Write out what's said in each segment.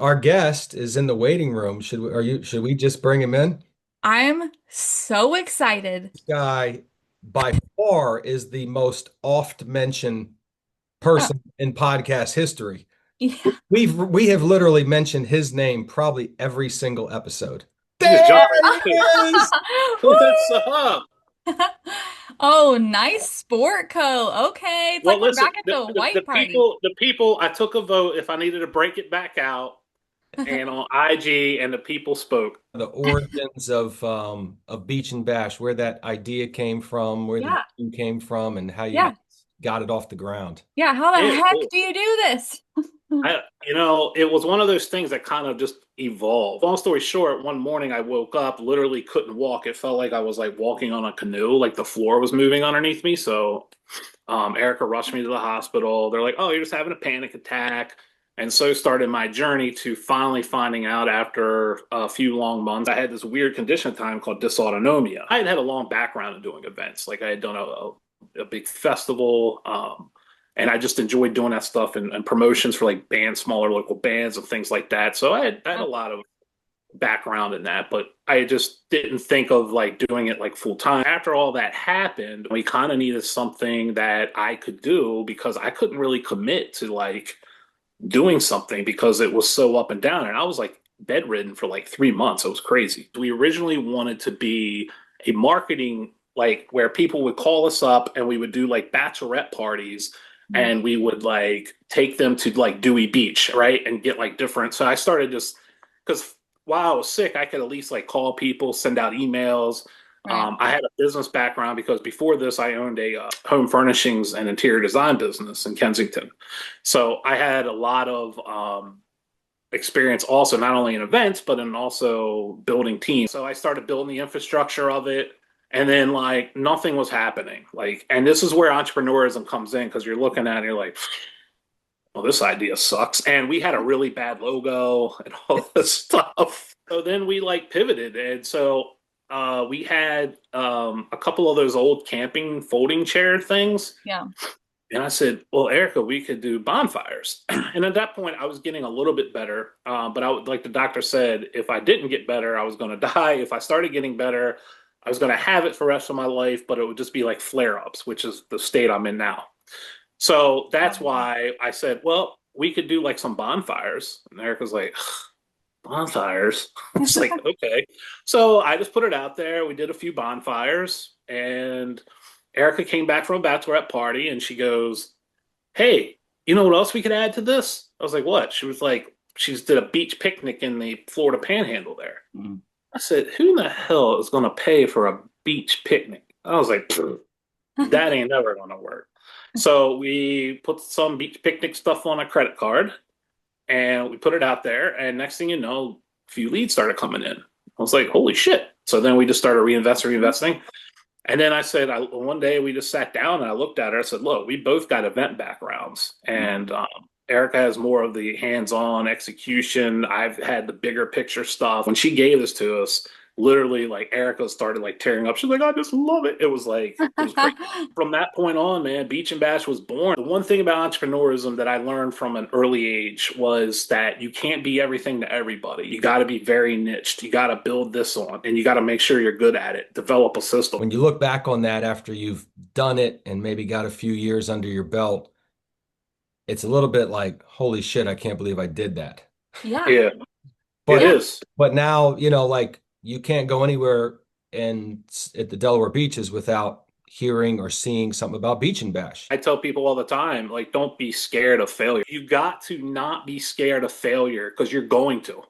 Our guest is in the waiting room. Should we just bring him in? I'm so excited. This guy by far is the most oft mentioned Uh, person in podcast history. yeah. We have literally mentioned his name probably every single episode. You just There jump right he into is. it. What's up? Woo! Oh, nice sport coat. Okay, it's like Well, we're listen, back at the the white party. people, I took a vote if I needed to break it back out, and on IG, and the people spoke. The origins of Beach and Bash, where that idea came from, where the Yeah, name came from, and how you yeah, guys got it off the ground. yeah. How the Yeah, heck cool. do you do this? It was one of those things that kind of just evolved. Long story short, one morning I woke up, literally couldn't walk. It felt like I was like walking on a canoe, like the floor was moving underneath me. So Erica rushed me to the hospital. They're like, "Oh, you're just having a panic attack." And so started my journey to finally finding out after a few long months. I had this weird condition at the time called dysautonomia. I had had a long background in doing events. Like I had done a big festival, and I just enjoyed doing that stuff and promotions for like bands, smaller local bands and things like that. So I had a lot of background in that, but I just didn't think of like doing it like full time. After all that happened, we kind of needed something that I could do because I couldn't really commit to like doing something because it was so up and down. And I was like bedridden for like 3 months. It was crazy. We originally wanted to be a marketing, like where people would call us up and we would do like bachelorette parties and we would like take them to like Dewey Beach, right? And get like different. So I started just because while I was sick, I could at least like call people, send out emails. Right. I had a business background because before this, I owned a home furnishings and interior design business in Kensington. So I had a lot of experience also, not only in events, but in also building teams. So I started building the infrastructure of it. And then like nothing was happening. Like, and this is where entrepreneurism comes in because you're looking at it, you're like, well, this idea sucks. And we had a really bad logo and all this stuff. So then we like pivoted. And so we had a couple of those old camping folding chair things. Yeah. And I said, well, Erica, we could do bonfires. And at that point, I was getting a little bit better. But I would, like the doctor said, if I didn't get better, I was going to die. If I started getting better, I was going to have it for the rest of my life, but it would just be like flare ups, which is the state I'm in now. So that's why I said, well, we could do like some bonfires. And Erica's like, bonfires. It's like, okay. So I just put it out there. We did a few bonfires, and Erica came back from a bachelorette party and she goes, hey, you know what else we could add to this? I was like, what? She was like, she's did a beach picnic in the Florida Panhandle there. Mhm. I said, who in the hell is going to pay for a beach picnic? I was like, that ain't never going to work. So we put some beach picnic stuff on a credit card and we put it out there. And next thing you know, a few leads started coming in. I was like, holy shit. So then we just started reinvesting. And then I said, one day we just sat down and I looked at her. I said, look, we both got event backgrounds. And Erica has more of the hands on execution. I've had the bigger picture stuff. When she gave this to us, literally, like Erica started like tearing up. She's like, I just love it. It was like, it was great. From that point on, man, Beach and Bash was born. The one thing about entrepreneurism that I learned from an early age was that you can't be everything to everybody. You got to be very niched. You got to build this on, and you got to make sure you're good at it. Develop a system. When you look back on that after you've done it and maybe got a few years under your belt, it's a little bit like, holy shit, I can't believe I did that. Yeah. Yeah, it But Yeah. is. but now, like you can't go anywhere and at the Delaware beaches without hearing or seeing something about Beach and Bash. I tell people all the time, like, don't be scared of failure. You got to not be scared of failure because you're going to.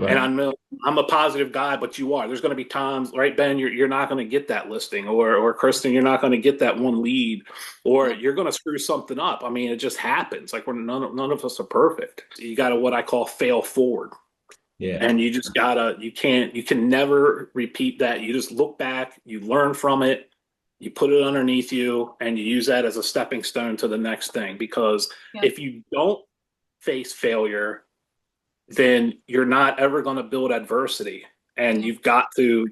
And Right. I'm a positive guy, but you are. There's going to be times, right, Ben? You're not going to get that listing, or Kristen, you're not going to get that one lead, or Yeah. you're going to screw something up. I mean, it just happens. Like none of us are perfect. You got to what I call fail forward, Yeah. and you just gotta. You can never repeat that. You just look back, you learn from it, you put it underneath you, and you use that as a stepping stone to the next thing. Because Yeah. if you don't face failure, then you're not ever going to build adversity, and you've got to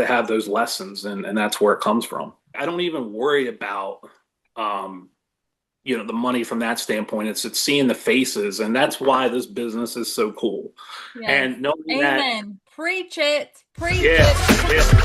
have those lessons, and that's where it comes from. I don't even worry about um you know, the money from that standpoint. It's seeing the faces, and that's why this business is so cool. Yes. And knowing that, Amen. Preach it. Preach yeah, it. yeah.